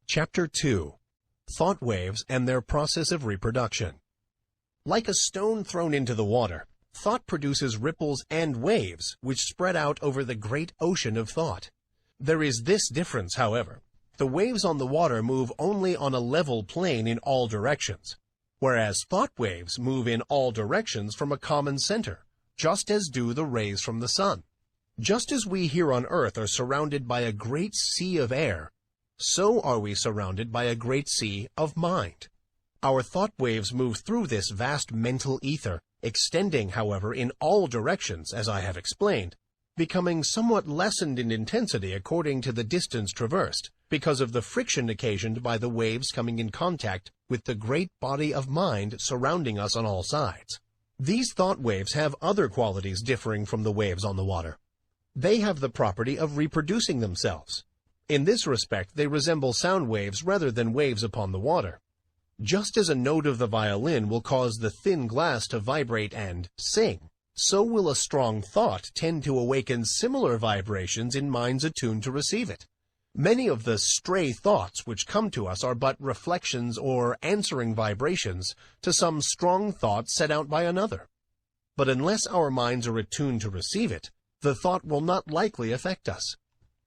Chapter 2. Thought Waves and Their Process of Reproduction. Like a stone thrown into the water, thought produces ripples and waves which spread out over the great ocean of thought. There is this difference, however. The waves on the water move only on a level plane in all directions, whereas thought waves move in all directions from a common center, just as do the rays from the sun. Just as we here on Earth are surrounded by a great sea of air, so are we surrounded by a great sea of mind. Our thought waves move through this vast mental ether, extending, however, in all directions, as I have explained, becoming somewhat lessened in intensity according to the distance traversed, because of the friction occasioned by the waves coming in contact with the great body of mind surrounding us on all sides. These thought waves have other qualities differing from the waves on the water. They have the property of reproducing themselves. In this respect, they resemble sound waves rather than waves upon the water. Just as a note of the violin will cause the thin glass to vibrate and sing, so will a strong thought tend to awaken similar vibrations in minds attuned to receive it. Many of the stray thoughts which come to us are but reflections or answering vibrations to some strong thought set out by another. But unless our minds are attuned to receive it, the thought will not likely affect us.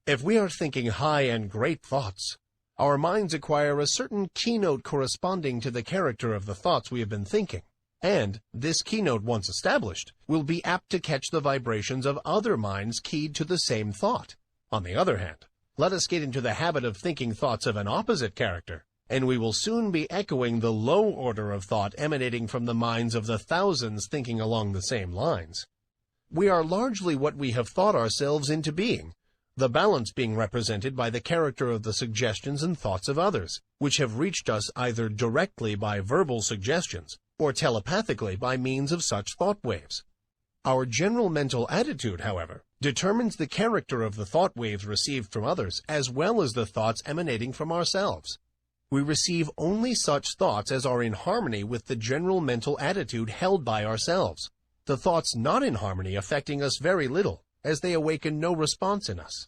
If we are thinking high and great thoughts, our minds acquire a certain keynote corresponding to the character of the thoughts we have been thinking, and, this keynote once established, will be apt to catch the vibrations of other minds keyed to the same thought. On the other hand, let us get into the habit of thinking thoughts of an opposite character, and we will soon be echoing the low order of thought emanating from the minds of the thousands thinking along the same lines. We are largely what we have thought ourselves into being, the balance being represented by the character of the suggestions and thoughts of others, which have reached us either directly by verbal suggestions or telepathically by means of such thought waves. Our general mental attitude, however, determines the character of the thought waves received from others as well as the thoughts emanating from ourselves. We receive only such thoughts as are in harmony with the general mental attitude held by ourselves, the thoughts not in harmony affecting us very little, as they awaken no response in us.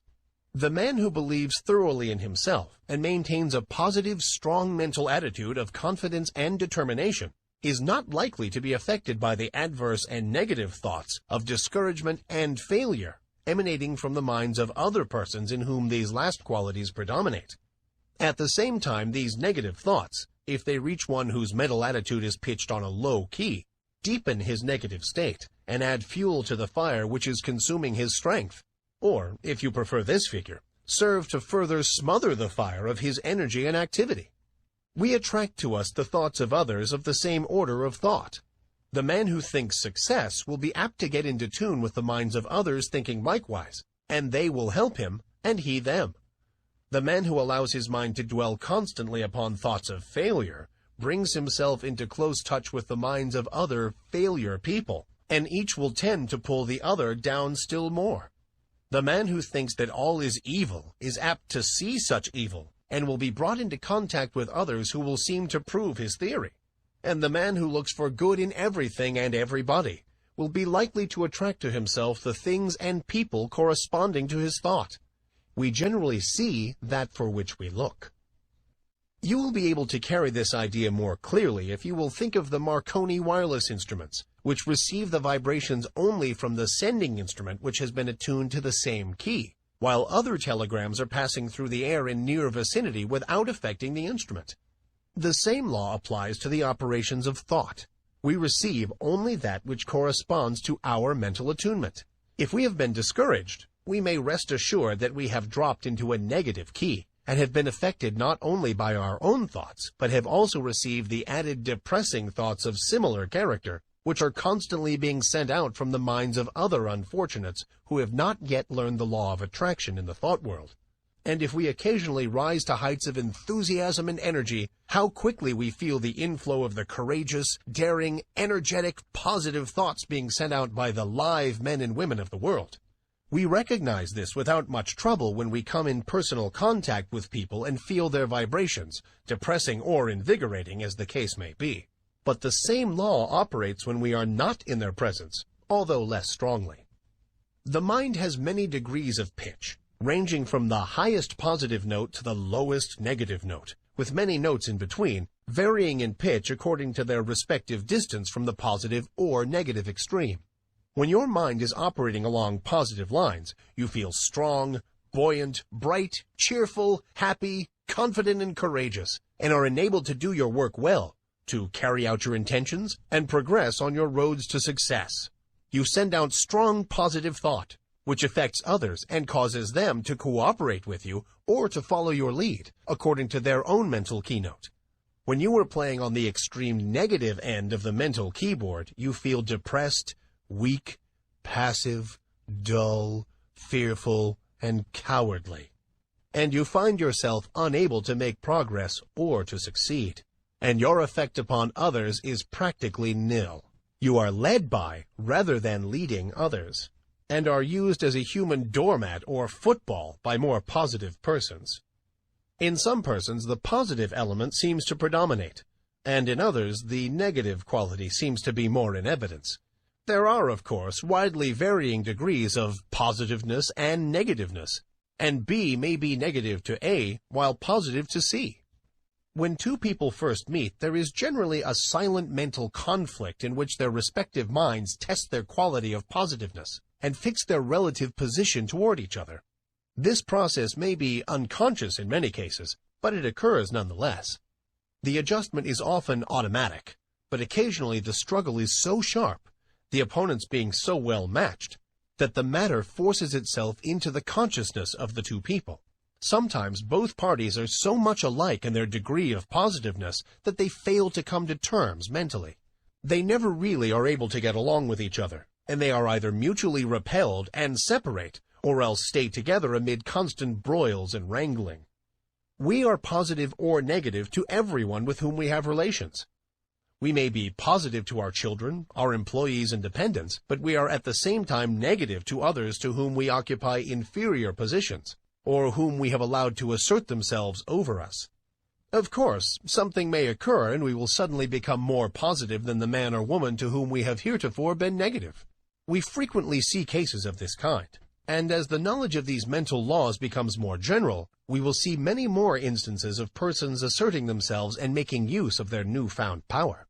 The man who believes thoroughly in himself and maintains a positive, strong mental attitude of confidence and determination is not likely to be affected by the adverse and negative thoughts of discouragement and failure emanating from the minds of other persons in whom these last qualities predominate. At the same time, these negative thoughts, if they reach one whose mental attitude is pitched on a low key, deepen his negative state and add fuel to the fire which is consuming his strength, or, if you prefer this figure, serve to further smother the fire of his energy and activity. We attract to us the thoughts of others of the same order of thought. The man who thinks success will be apt to get into tune with the minds of others thinking likewise, and they will help him, and he them. The man who allows his mind to dwell constantly upon thoughts of failure brings himself into close touch with the minds of other failure people, and each will tend to pull the other down still more. The man who thinks that all is evil is apt to see such evil, and will be brought into contact with others who will seem to prove his theory. And the man who looks for good in everything and everybody will be likely to attract to himself the things and people corresponding to his thought. We generally see that for which we look. You will be able to carry this idea more clearly if you will think of the Marconi wireless instruments, which receive the vibrations only from the sending instrument which has been attuned to the same key, while other telegrams are passing through the air in near vicinity without affecting the instrument. The same law applies to the operations of thought. We receive only that which corresponds to our mental attunement. If we have been discouraged, we may rest assured that we have dropped into a negative key, and have been affected not only by our own thoughts, but have also received the added depressing thoughts of similar character, which are constantly being sent out from the minds of other unfortunates who have not yet learned the law of attraction in the thought world. And if we occasionally rise to heights of enthusiasm and energy, how quickly we feel the inflow of the courageous, daring, energetic, positive thoughts being sent out by the live men and women of the world. We recognize this without much trouble when we come in personal contact with people and feel their vibrations, depressing or invigorating as the case may be. But the same law operates when we are not in their presence, although less strongly. The mind has many degrees of pitch. ranging from the highest positive note to the lowest negative note, with many notes in between, varying in pitch according to their respective distance from the positive or negative extreme. When your mind is operating along positive lines, you feel strong, buoyant, bright, cheerful, happy, confident, and courageous, and are enabled to do your work well, to carry out your intentions, and progress on your roads to success. You send out strong positive thought, which affects others and causes them to cooperate with you or to follow your lead, according to their own mental keynote. When you are playing on the extreme negative end of the mental keyboard, you feel depressed, weak, passive, dull, fearful, and cowardly. And you find yourself unable to make progress or to succeed. And your effect upon others is practically nil. You are led by, rather than leading others, and are used as a human doormat or football by more positive persons. In some persons, the positive element seems to predominate, and in others, the negative quality seems to be more in evidence. There are, of course, widely varying degrees of positiveness and negativeness, and B may be negative to A while positive to C. When two people first meet, there is generally a silent mental conflict in which their respective minds test their quality of positiveness and fix their relative position toward each other. This process may be unconscious in many cases, but it occurs nonetheless. The adjustment is often automatic, but occasionally the struggle is so sharp, the opponents being so well matched, that the matter forces itself into the consciousness of the two people. Sometimes both parties are so much alike in their degree of positiveness that they fail to come to terms mentally. They never really are able to get along with each other, and they are either mutually repelled and separate, or else stay together amid constant broils and wrangling. We are positive or negative to everyone with whom we have relations. We may be positive to our children, our employees, and dependents, but we are at the same time negative to others to whom we occupy inferior positions, or whom we have allowed to assert themselves over us. Of course, something may occur and we will suddenly become more positive than the man or woman to whom we have heretofore been negative. We frequently see cases of this kind, and as the knowledge of these mental laws becomes more general, we will see many more instances of persons asserting themselves and making use of their newfound power.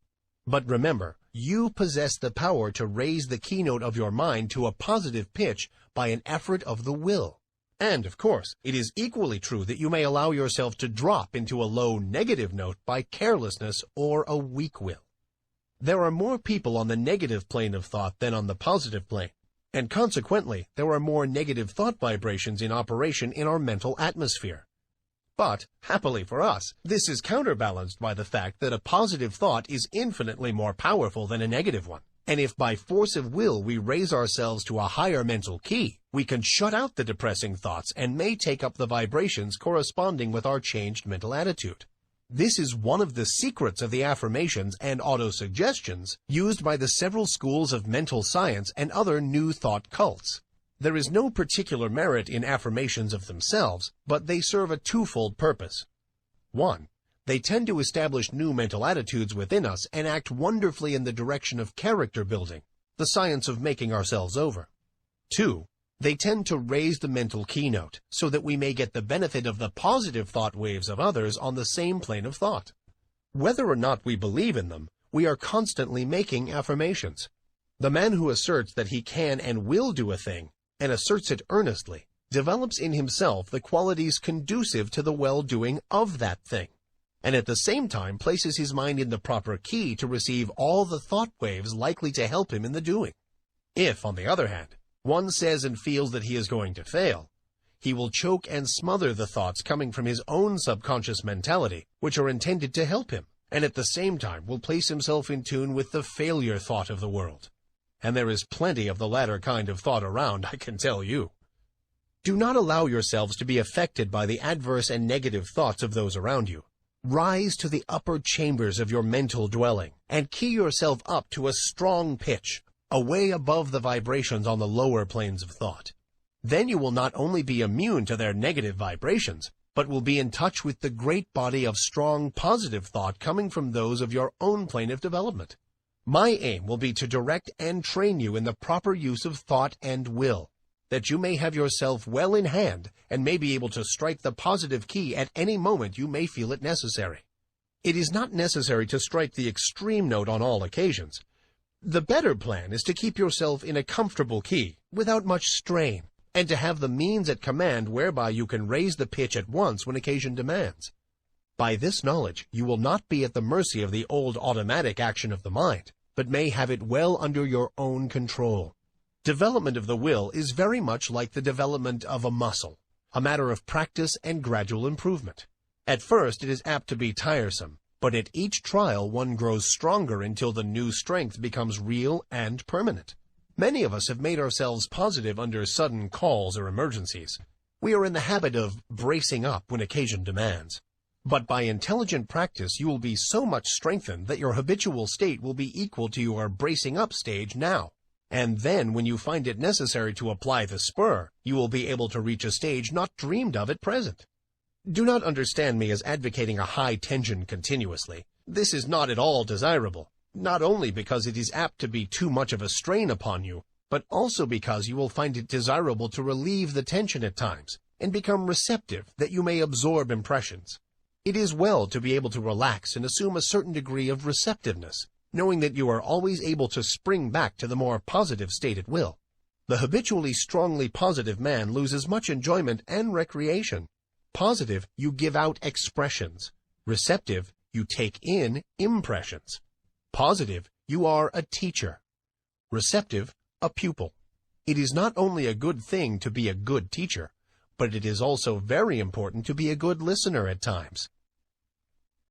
But remember, you possess the power to raise the keynote of your mind to a positive pitch by an effort of the will. And, of course, it is equally true that you may allow yourself to drop into a low negative note by carelessness or a weak will. There are more people on the negative plane of thought than on the positive plane, and consequently, there are more negative thought vibrations in operation in our mental atmosphere. But, happily for us, this is counterbalanced by the fact that a positive thought is infinitely more powerful than a negative one. And if by force of will we raise ourselves to a higher mental key, we can shut out the depressing thoughts and may take up the vibrations corresponding with our changed mental attitude. This is one of the secrets of the affirmations and autosuggestions used by the several schools of mental science and other new thought cults. There is no particular merit in affirmations of themselves, but they serve a twofold purpose. 1. They tend to establish new mental attitudes within us and act wonderfully in the direction of character building, the science of making ourselves over. 2. They tend to raise the mental keynote, so that we may get the benefit of the positive thought waves of others on the same plane of thought. Whether or not we believe in them, we are constantly making affirmations. The man who asserts that he can and will do a thing, and asserts it earnestly, develops in himself the qualities conducive to the well-doing of that thing, and at the same time places his mind in the proper key to receive all the thought waves likely to help him in the doing. If, on the other hand, one says and feels that he is going to fail, he will choke and smother the thoughts coming from his own subconscious mentality, which are intended to help him, and at the same time will place himself in tune with the failure thought of the world. And there is plenty of the latter kind of thought around, I can tell you. Do not allow yourselves to be affected by the adverse and negative thoughts of those around you. Rise to the upper chambers of your mental dwelling and key yourself up to a strong pitch, away above the vibrations on the lower planes of thought. Then you will not only be immune to their negative vibrations, but will be in touch with the great body of strong positive thought coming from those of your own plane of development. My aim will be to direct and train you in the proper use of thought and will. that you may have yourself well in hand and may be able to strike the positive key at any moment you may feel it necessary. It is not necessary to strike the extreme note on all occasions. The better plan is to keep yourself in a comfortable key, without much strain, and to have the means at command whereby you can raise the pitch at once when occasion demands. By this knowledge, you will not be at the mercy of the old automatic action of the mind, but may have it well under your own control. Development of the will is very much like the development of a muscle, a matter of practice and gradual improvement. At first it is apt to be tiresome, but at each trial one grows stronger until the new strength becomes real and permanent. Many of us have made ourselves positive under sudden calls or emergencies. We are in the habit of bracing up when occasion demands. But by intelligent practice you will be so much strengthened that your habitual state will be equal to your bracing up stage now. And then when you find it necessary to apply the spur, you will be able to reach a stage not dreamed of at present. Do not understand me as advocating a high tension continuously. This is not at all desirable, not only because it is apt to be too much of a strain upon you, but also because you will find it desirable to relieve the tension at times and become receptive that you may absorb impressions. It is well to be able to relax and assume a certain degree of receptiveness, knowing that you are always able to spring back to the more positive state at will. The habitually strongly positive man loses much enjoyment and recreation. Positive, you give out expressions. Receptive, you take in impressions. Positive, you are a teacher. Receptive, a pupil. It is not only a good thing to be a good teacher, but it is also very important to be a good listener at times.